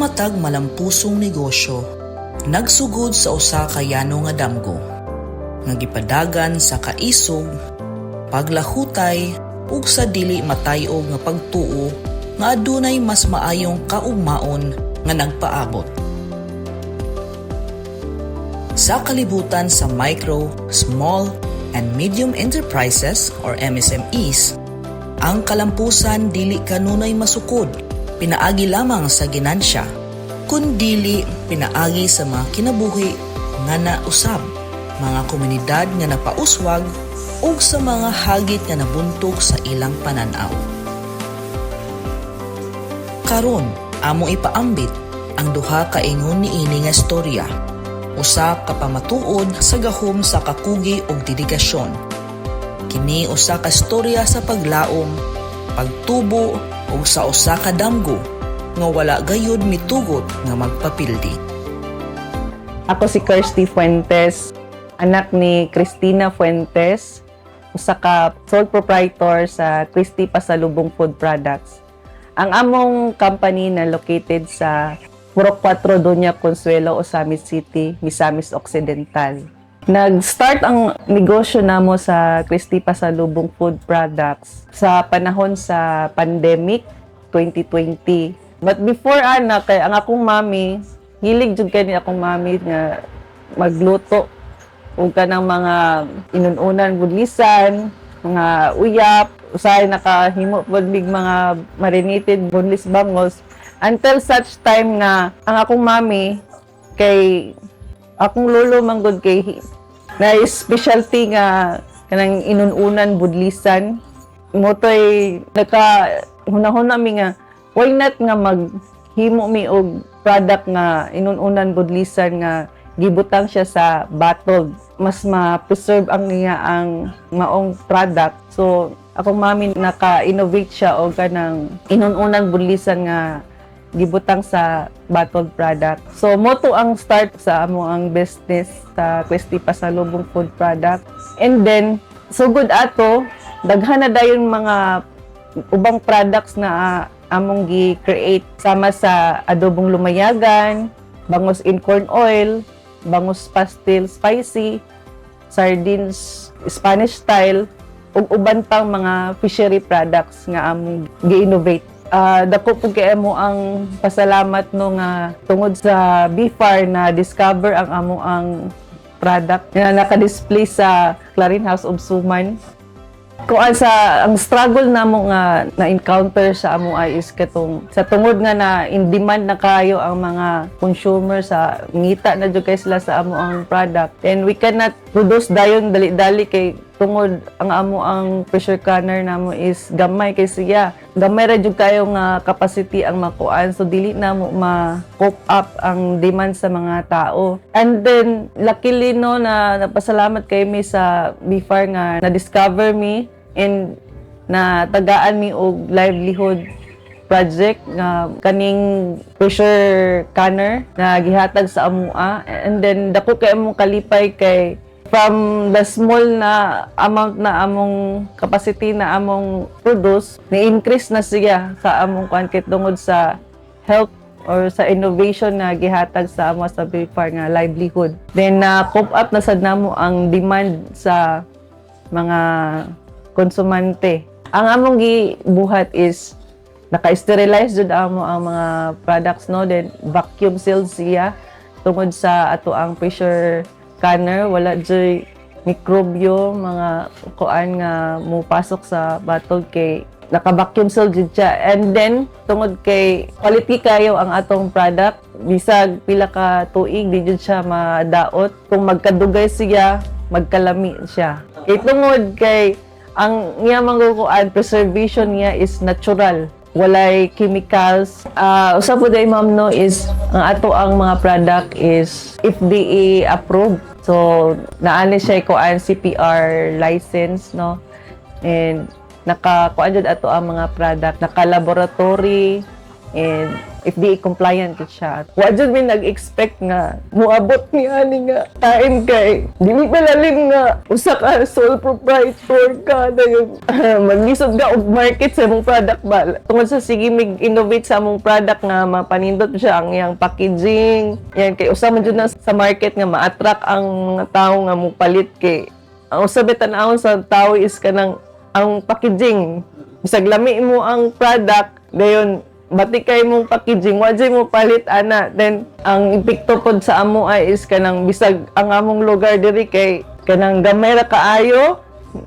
matag malampusong negosyo, nagsugod sa usa ka yano nga damgo, nga gipadagan sa kaisog, paglahutay ug sa dili matayog nga pagtuo nga adunay mas maayong kaugmaon nga nagpaabot. Sa kalibutan sa micro, small, and medium enterprises or MSMEs, ang kalampusan dili kanunay masukod pinaagi lamang sa ginansya, kundili pinaagi sa mga kinabuhi nga nausab, mga komunidad nga napauswag ug sa mga hagit nga nabuntog sa ilang pananaw. Karon, amo ipaambit ang duha ka ingon niini nga istorya. Usa ka pamatuod sa gahom sa kakugi ug dedikasyon. Kini usa ka istorya sa paglaom, pagtubo ug sa usa ka damgo nga wala gayud mitugot nga magpapildi. Ako si Kirsty Fuentes, anak ni Cristina Fuentes, usa ka sole proprietor sa Christy Pasalubong Food Products. Ang among company na located sa Purok 4 Doña Consuelo, Osamis City, Misamis Occidental. Nag-start ang negosyo namo sa Christy Pasalubong Food Products sa panahon sa pandemic 2020. But before kay ang akong mami, hilig jud kay ni akong mami nga magluto ug kanang mga inununan budlisan, mga uyap, usahay nakahimo pud mig mga marinated boneless bangos. Until such time nga ang akong mami kay akong lolo manggod kay na specialty nga kanang inununan budlisan mo toy naka hunahuna mi nga why not nga maghimo mi og product nga inununan budlisan nga gibutang siya sa bottled, mas ma-preserve ang niya ang maong product. So akong mami naka-innovate siya og kanang inununan budlisan nga gibutang sa bottled product. So mo to ang start sa amo ang business sa Christy Pasalubong Food Product. And then sugod ato daghan na dayon mga ubang products na among gi-create sama sa adobong lumayagan, bangus in corn oil, bangus pastel spicy, sardines Spanish style ug uban pang mga fishery products nga among gi-innovate. Dako po kay mo ang pasalamat no nga tungod sa BFAR na discover ang amo ang product na naka-display sa Clarin House of Suman. Kung sa ang struggle namo nga na-encounter sa amo ay is katong sa tungod nga na in demand na kayo ang mga consumer sa ngita na jud kay sila sa amo ang product, and we cannot produce dayon dali-dali kay tungod ang amo ang pressure canner namo is gamay kay siya. Gamay ra jud kayo nga capacity ang makuan, so dili na mo ma-cope up ang demand sa mga tao. And then luckily no na napasalamat kay mi sa BFAR nga na-discover mi and na tagaan mi og livelihood project nga kaning pressure canner na gihatag sa amua. And then dako kay among kalipay kay from the small na amount na among capacity na among produce, ni-increase na siya sa among kit tungod sa help or sa innovation na gihatag sa amo sa BFAR nga livelihood. Then cope up na sad namo ang demand sa mga konsumante. Ang among gibuhat is naka-sterilize jud amo ang mga products no, then vacuum sealed siya tungod sa ato ang pressure canner, wala joy mikrobyo mga kuan nga mupasok sa bottle kay naka-vacuum sealed jud siya. And then tungod kay quality kayo ang atong product, bisag pila ka tuig di jud siya madaot. Kung magkadugay siya, magkalami siya. Kay tungod kay ang niya mangkuan preservation niya is natural, walay chemicals. Usa po day ma'am no is ang ato ang mga product is FDA approved. So naani siya ko ang CPR license no, and naka-kuan jud ato ang mga product, naka-laboratory and FDA compliant gid siya. Wa jud mi nag-expect nga moabot ni ani nga time kay dili malalim nga usa ka sole proprietor ka dayon maglisod ka og market sa imong product ba. Tungod sa sige mig innovate sa among product nga mapanindot siya ang iyang packaging. Yan kay usa man jud na sa market nga ma-attract ang mga tawo nga mopalit kay ang usa bitan-awon sa tawo is kanang ang packaging. Bisag lami mo ang product dayon bati kay mong packaging, wajay mo palit ana. Then ang epekto pod sa amo ay is kanang bisag ang among lugar diri kay kanang gamay ra kaayo,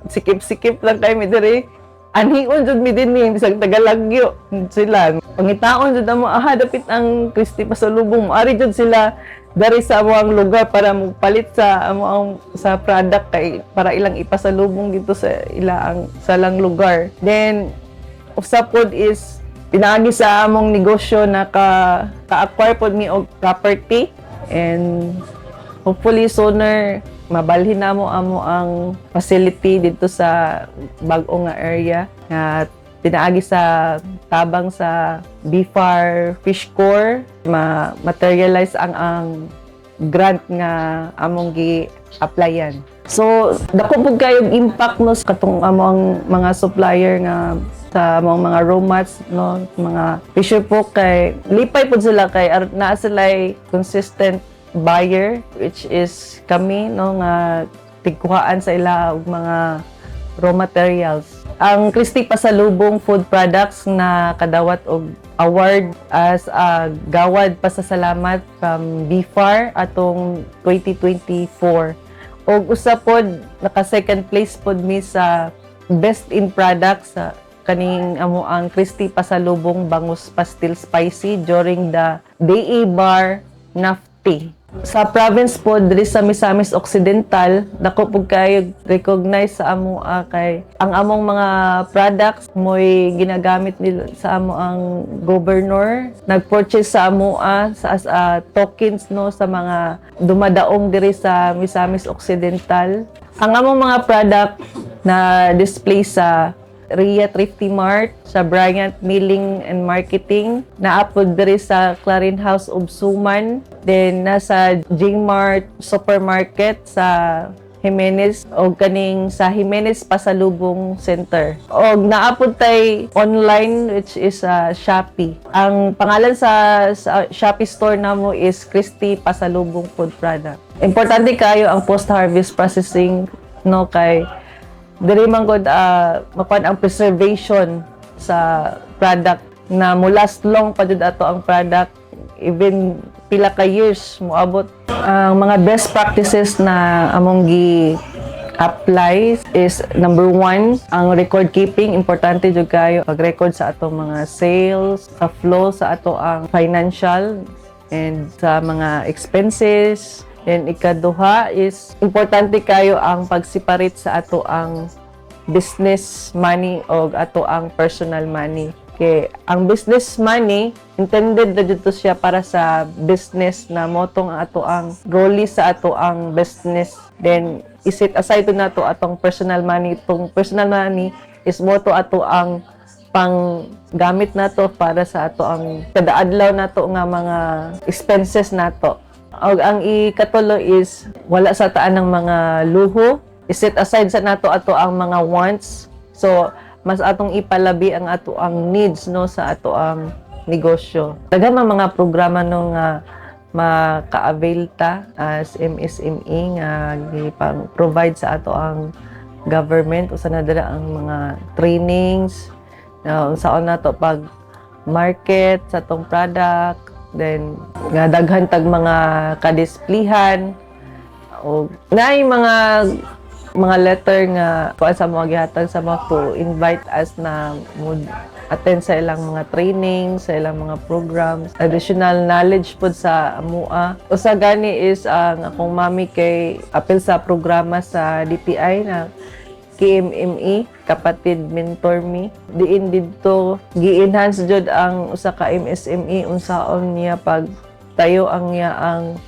sikip-sikip lang kay mi diri. Anhion jud mi dinhi bisag tagalagyo sila. Pangitaon jud amo dapit ang Christy Pasalubong. Ari jud sila dari sa among lugar para mo palit sa amo sa product kay para ilang ipasalubong dito sa ilang sa lang lugar. Then usap pod is pinaagi sa among negosyo na ka-acquire pod mi og property and hopefully sooner mabalhin namo amo ang facility dito sa bag-o nga area nga pinaagi sa tabang sa BFAR Fish Corps ma-materialize ang grant nga among gi-applyan. So dako pud kayo impact no sa katong among mga supplier nga sa mga raw mats no mga fisher folk kay lipay pud sila kay naa sila consistent buyer which is kami no nga tigkuhaan sa ila og mga raw materials. Ang Christy Pasalubong Food Products na kadawat og award as a gawad pasasalamat from BFAR atong 2024. Og usa pod naka second place pod mi sa best in products sa kaning amo ang Christy Pasalubong Bangus Pastil Spicy during the DA Bar NAFTI. Sa province po diri sa Misamis Occidental, dako pud kayo recognize sa amo kay ang among mga products moy ginagamit nila sa amo ang governor. Nag-purchase sa amo as tokens no sa mga dumadaong diri sa Misamis Occidental. Ang among mga product na display sa Ria Thrifty Mart, sa Bryant Milling and Marketing, naapod diri sa Clarin House of Suman, then nasa J-Mart Supermarket sa Jimenez o kaning sa Jimenez Pasalubong Center. O naapod tay online which is Shopee. Ang pangalan sa Shopee store namo is Christy Pasalubong Food Product. Importante kayo ang post-harvest processing no kay diri man gud makuan ang preservation sa product na mo last long pa jud ato ang product even pila ka years moabot. Ang mga best practices na among gi-apply is number 1, ang record keeping. Importante jud kayo pag-record sa atong mga sales, sa flow sa ato ang financial and sa mga expenses. Then ikaduha is importante kayo ang pag-separate sa ato ang business money o ato ang personal money. Kay ang business money intended na dito siya para sa business na motong ato ang rolly sa ato ang business. Then iset aside to nato atong personal money. Itong personal money is moto ato ang pang gamit nato para sa ato ang kada adlaw nato nga mga expenses nato. Og ang ikatulo is wala sa taan ng mga luho. I-set aside sa nato ato ang mga wants. So mas atong ipalabi ang ato ang needs no sa ato ang negosyo. Daghan mga programa no nga maka-avail ta as MSME nga gipang-provide sa ato ang government usa na dira ang mga trainings unsaon nato pag market sa atong product. Then nga daghan tag mga kadisplihan o naay mga letter nga kuan sa mga gihatag sa mga to invite us na mo attend sa ilang mga training, sa ilang mga programs, additional knowledge pod sa amua. Usa gani is ang akong mami kay apil sa programa sa DTI na KMME, Kapatid Mentor Me. Diin dito gi-enhance jud ang usa ka MSME unsaon niya pag tayo ang niya ang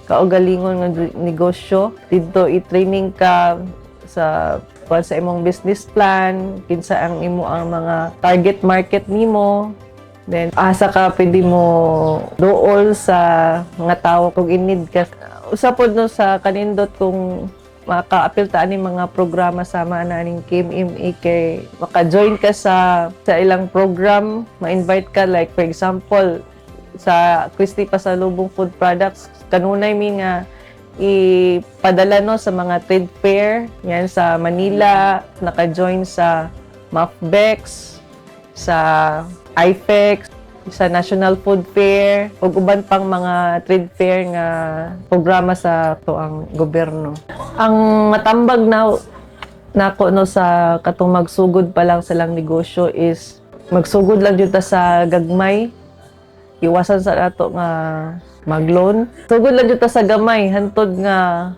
kaugalingon nga negosyo. Dito i-training ka sa imong business plan, kinsa ang imo ang mga target market nimo, Then asa ka pwede mo dool sa mga tao kung in-need ka. Usapod no sa kanindot kung maka-apil ta ani mga programa sama na aning KMMA kay maka-join ka sa ilang program, ma-invite ka like for example sa Christy Pasalubong Food Products kanunay mi nga ipadala no sa mga trade fair yan sa Manila, naka-join sa MAFBEX, sa IFEX, sa National Food Fair ug uban pang mga trade fair nga programa sa tuang gobyerno. Ang matambag na nako no sa katong magsugod pa lang silang negosyo is magsugod lang jud ta sa gagmay, iwasan sa ato nga mag-loan. Sugod lang jud ta sa gamay hantod nga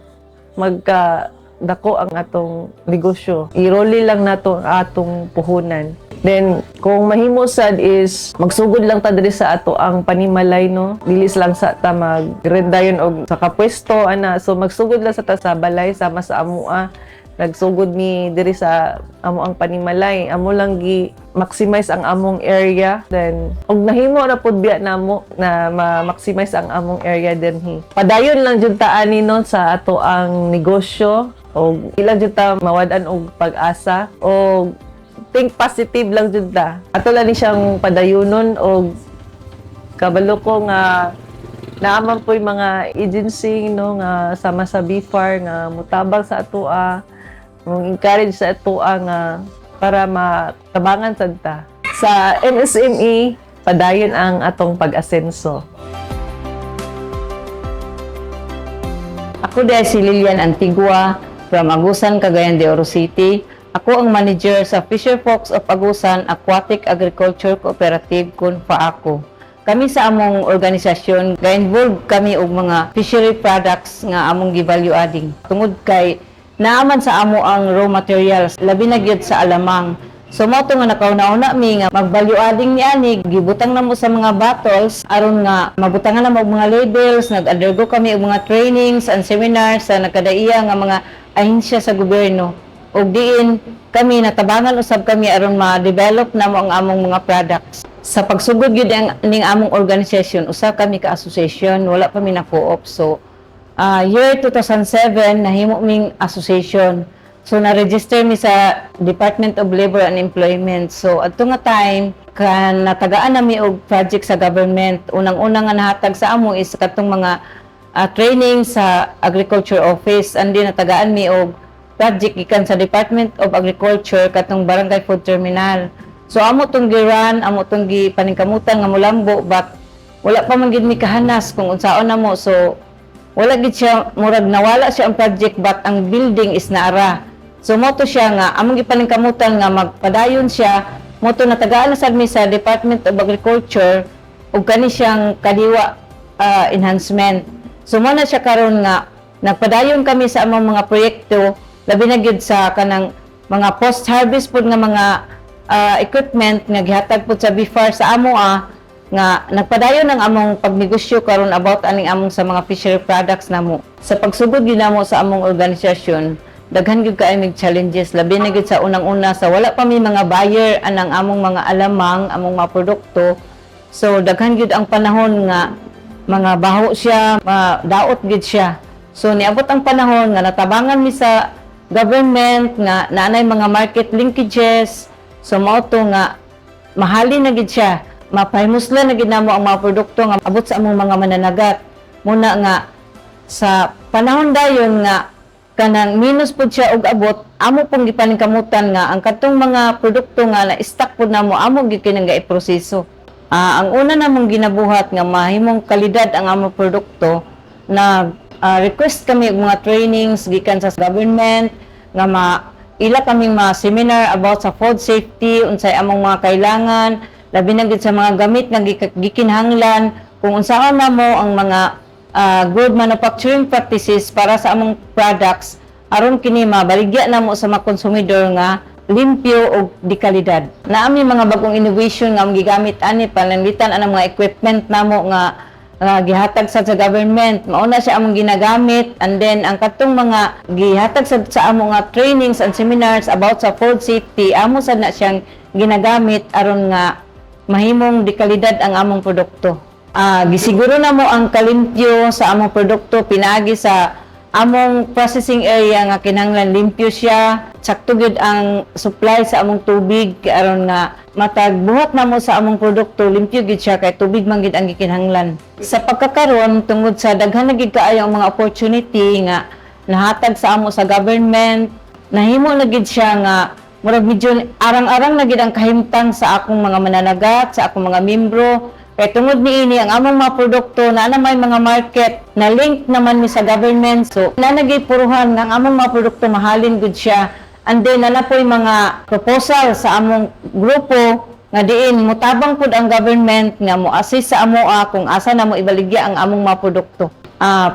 magka dako ang atong negosyo. Iroli lang nato atong puhunan. Then, kung mahimo sad is magsugod lang ta diri sa ato ang panimalay no. Dilis lang sa ta magrendayon og sa kapwesto ana. So magsugod lang sa ta sa balay sama sa amua. Nagsugod mi diri sa amo ang panimalay. Amo lang gi maximize ang among area. Then, og nahimo na pud biya namo na ma-maximize ang among area dinhi. Padayon lang jud ta ani no sa ato ang negosyo og ilang jud ta mawad-an og pag-asa og think positive lang jud ta. Ato lang ni siyang padayunon og kabalo ko nga naaman po'y mga agency no nga sama sa BFAR nga mutabang sa atoa, mong encourage sa atoa nga para matabangan sad ta. Sa MSME padayon ang atong pag-asenso. Ako dahil si Lilian Antigua from Agusan, Cagayan de Oro City. Ako ang manager sa Fisher Folks of Agusan Aquatic Agriculture Cooperative kun FAACO. Kami sa among organisasyon, ga-involve kami og mga fishery products nga among gi-value adding. Tungod kay naaman sa amo ang raw materials, labi na gyud sa alamang. So mo to nga nakauna-una mi nga mag-value adding ni ani, gibutang na mo sa mga bottles aron nga mabutangan na mo og mga labels, nag-undergo kami og mga trainings and seminars sa nagkadaiya nga mga ahensya sa gobyerno. Og diin kami natabangan usab kami aron ma-develop namo ang among mga products. Sa pagsugod gyud ning among organisasyon, usa kami ka association, wala pa mi na co-op. So year 2007 nahimo ming association. So na-register mi sa Department of Labor and Employment. So adto nga time kan natagaan nami og project sa government. Unang-unang nga nahatag sa amo is katong mga training sa Agriculture Office, and din natagaan mi og project gikan sa Department of Agriculture katong Barangay Food Terminal. So amo tong giran, amo tong gipaningkamutan nga molambo, but wala pa man gid mi kahanas kung unsaon namo. So wala gid siya, murag nawala siya ang project but ang building is naara. So mo to siya nga among gipaningkamutan nga magpadayon siya, mo to natagaan na sad mi sa Department of Agriculture ug kani siyang kadiwa enhancement. So mo na siya karon nga nagpadayon kami sa among mga proyekto, labi na gyud sa kanang mga post-harvest pod nga mga equipment nga gihatag pod sa BFAR sa amoa nga nagpadayon ang among pagnegosyo karon about aning among sa mga fishery products namo. Sa pagsugod gyud namo sa among organisasyon, daghan gyud kay mig challenges, labi na gyud sa unang-una sa wala pa mi mga buyer anang among mga alamang, among mga produkto. So daghan gyud ang panahon nga mga baho siya, daot gyud siya. So niabot ang panahon nga natabangan mi sa government nga naanay mga market linkages. So mao to nga mahalin na gid siya, mapahimuslan na gid namo ang mga produkto nga abot sa among mga mananagat. Muna nga sa panahon dayon nga kanang minus pud siya og abot, amo pong gipaningkamutan nga ang katong mga produkto nga na-stock pud namo amo gid kinang gaiproseso. Ang una namong ginabuhat nga mahimong kalidad ang among produkto na request kami og mga trainings gikan sa government nga ila kaming mga seminar about sa food safety, unsay among mga kailangan, labi na gid sa mga gamit nga gikinahanglan, kung unsaon namo ang mga good manufacturing practices para sa among products aron kini mabaligya namo sa mga konsumidor nga limpyo ug di kalidad. Naami mga bagong innovation nga gigamit ani pananglitan anang mga equipment namo nga gihatag sa government. Mauna siya among ginagamit, and then ang katong mga gihatag sa among nga trainings and seminars about sa food safety, amo sad na siyang ginagamit aron nga mahimong dekalidad ang among produkto. Gisiguro na mo ang kalimpyo sa among produkto pinaagi sa among processing area nga kinahanglan limpyo siya, sakto gyud ang supply sa among tubig aron nga matag buhat na mo sa among produkto limpyo gyud siya kay tubig man gyud ang gikinahanglan. Sa pagkakaron tungod sa daghan na gyud kaayo ang mga opportunity nga nahatag sa amo sa government, nahimo na gyud siya nga murag medyo arang-arang na gyud ang kahimtang sa akong mga mananagat, sa akong mga membro. Kaya tungod niini ang among mga produkto na may mga market na link naman ni sa government. So, nanagay puruhan nga ang among mga produkto mahalin gud siya. And then, nanapoy mga proposal sa among grupo nga diin mutabang pud ang government nga mo assist sa amoa kung asa na mo ibaligya ang among mga produkto.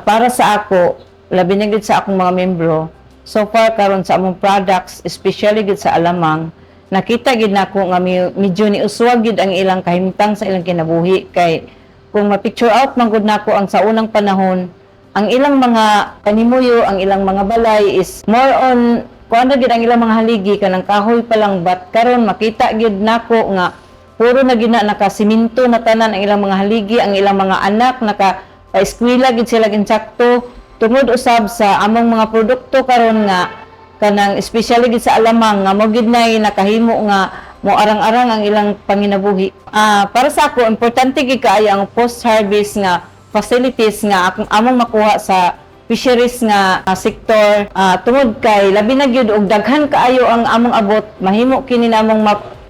Para sa ako, labi na gud sa akong mga membro, so far karon sa among products, especially gud sa alamang, nakita gid nako nga medyo ni uswag gid ang ilang kahimtang sa ilang kinabuhi kay kung ma-picture out man gud nako ang sa unang panahon ang ilang mga panimuyo, ang ilang mga balay is more on kuan gid ang ilang mga haligi kanang kahoy pa lang, but karon makita gid nako nga puro na gid na nakasimento na tanan ang ilang mga haligi, ang ilang mga anak naka-eskwela gid sila insakto tungod usab sa among mga produkto karon nga kanang especially gid sa alamang nga mo gid nay nakahimo nga mo arang-arang ang ilang panginabuhi. Para sa ako importante gid kaayo ang post-harvest nga facilities nga among makuha sa fisheries nga sektor tungod kay labi na gyud og daghan kaayo ang among abot mahimo kini namong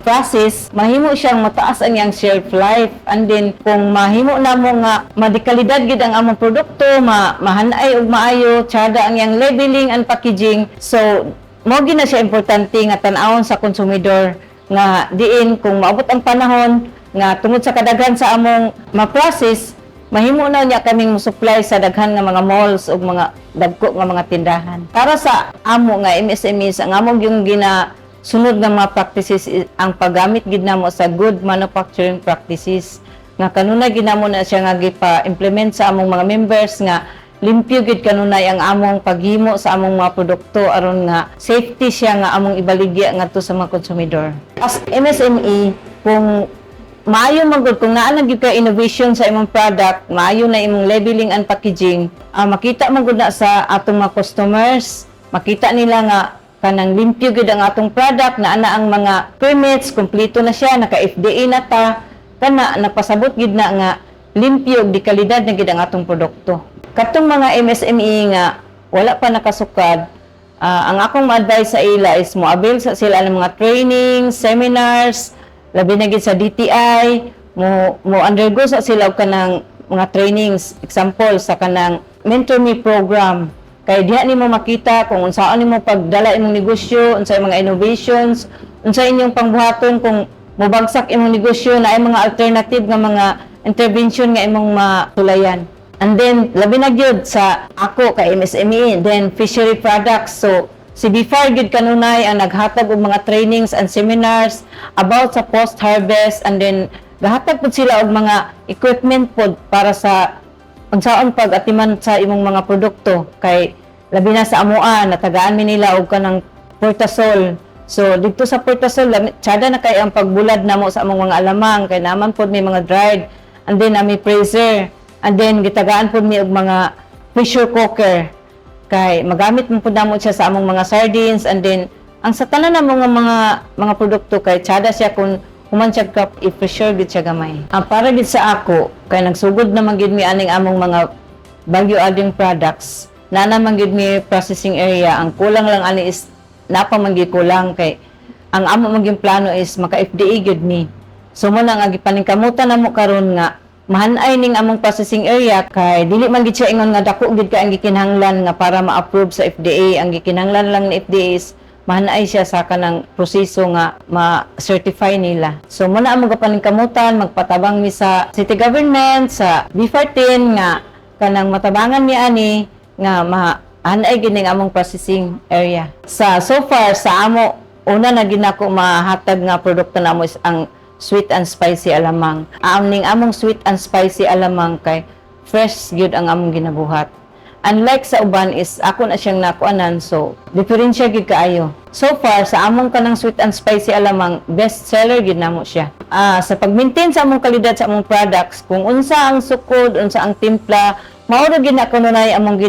process, mahimo siyang mataas ang iyang shelf life, and then kung mahimo namo nga madikalidad gid ang among produkto, mahanay ug maayo, tsada ang iyang labeling and packaging. So mo gid na siya importante nga tan-awon sa konsumidor nga diin kung maabot ang panahon nga tungod sa kadaghan sa among ma-process, mahimo na niya kaming mo-supply sa daghan nga mga malls ug mga dagko nga mga tindahan. Para sa amo nga MSMEs, ang among yung sunod nga mga practices ang paggamit gid namo sa good manufacturing practices nga kanunay gid namo na siya nga gipa-implement sa among mga members nga limpyo gid kanunay ang among paghimo sa among mga produkto aron nga safety siya nga among ibaligya ngadto sa mga konsumidor. As MSME, kung maayo man gud kung naa na gyud ka innovation sa imong product, maayo na imong labeling and packaging, makita man gud na sa atong mga customers, makita nila nga kanang limpyo gid ang atong product na ana ang mga permits kompleto na siya, naka-FDA na ta, kana napasabot gid na nga limpyo ug dekalidad na gid ang atong produkto. Katong mga MSME nga wala pa nakasukad, ang akong ma-advise sa ila is mo-avail sa sila ng mga training, seminars, labi na gid sa DTI, mo undergo sa sila og kanang mga trainings, example sa kanang Mentor Me program. Kay diha nimo makita kung unsaan nimo pagdala imong negosyo, unsay mga innovations, unsay inyong pangbuhaton kung mobagsak imong negosyo na ay mga alternative nga mga intervention nga imong matulayan. And then labi na gyud sa ako kay MSME, then fishery products. So si BFAR gyud kanunay ang naghatag og mga trainings and seminars about sa post-harvest, and then gahatag pud sila og mga equipment pod para sa unsaon pag-atiman sa imong mga produkto. Kay labi na sa amoa natagaan mi nila og kanang portasol. So dito sa portasol tsada na kay ang pagbulad namo sa among mga alamang kay naman pod may mga dried, and then ami freezer, and then gitagaan pod mi og mga pressure cooker kay magamit mo pod namo siya sa among mga sardines, and then ang sa tanan namo nga mga produkto kay tsada siya kung human siya ka i-pressure gid siya gamay. Para gid sa ako kay nagsugod naman gid mi aning among mga value adding products, na naman gid mi processing area. Ang kulang lang ani is napa man gid kulang kay ang amo man gid plano is maka-FDA gid ni. So mo nang gipaningkamutan namo karon nga mahanay ning among processing area kay dili man gid siya ingon nga dako gid ka ang gikinahanglan nga para ma-approve sa FDA. Ang gikinahanglan lang ni FDA is mahanay siya sa kanang proseso nga ma-certify nila. So muna ang magapaningkamutan, magpatabang mi sa city government, sa B14 nga kanang matabangan ni ani nga mahanay gid ning among processing area. So far sa amo una na gid nako mahatag nga produkto namo is ang sweet and spicy alamang. Ning among sweet and spicy alamang kay fresh gyud ang among ginabuhat. unlike sa uban is ako na siyang nakuanan, so diferensya gid kaayo. So far sa among kanang sweet and spicy alamang, best seller gid namo siya. Sa pag-maintain sa among kalidad sa among products, kung unsa ang sukod, unsa ang timpla, mao ra gid na kanunay among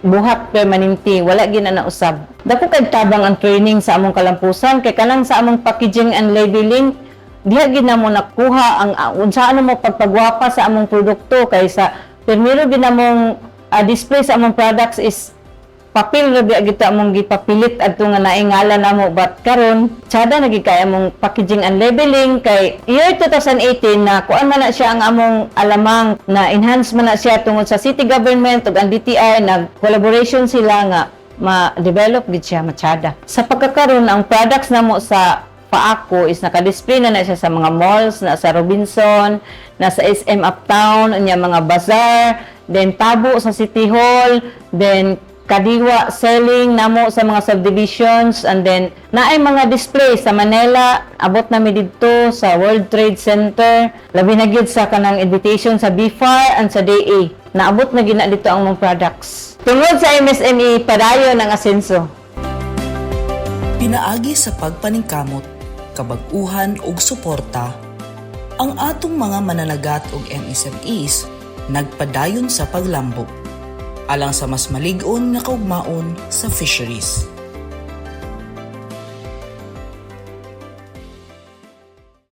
buhat permanente, wala gina na usab. Dako kay tabang ang training sa among kalampusan kay kanang sa among packaging and labeling, diha gid na mo nakuha ang unsa ano mo pagpagwapa sa among produkto kaysa primero gid namong display sa among products is papel ra biya kita among gipapilit adto nga naingalan namo, but karon tsada na gid kay among packaging and labeling kay year 2018 na kuan man na siya ang among alamang na enhance man na siya tungod sa city government ug ang DTI nag collaboration sila nga ma-develop gid siya matsada. Sa pagkakaroon ang products namo sa Paako is naka-display na siya sa mga malls, na sa Robinson, na sa SM Uptown, unya mga bazaar, then tabo sa City Hall, then kadiwa selling namo sa mga subdivisions, and then naay mga display sa Manila, abot nami didto sa World Trade Center, labi na gid sa kanang invitation sa BFAR and sa DA. Naabot na gina dito ang mga products. Tungod sa MSME, padayon ang asenso. Pinaagi sa pagpaningkamot, kabag-uhan ug suporta, ang atong mga mananagat ug MSMEs nagpadayon sa paglambok alang sa mas malig-on nga kaugmaon sa fisheries.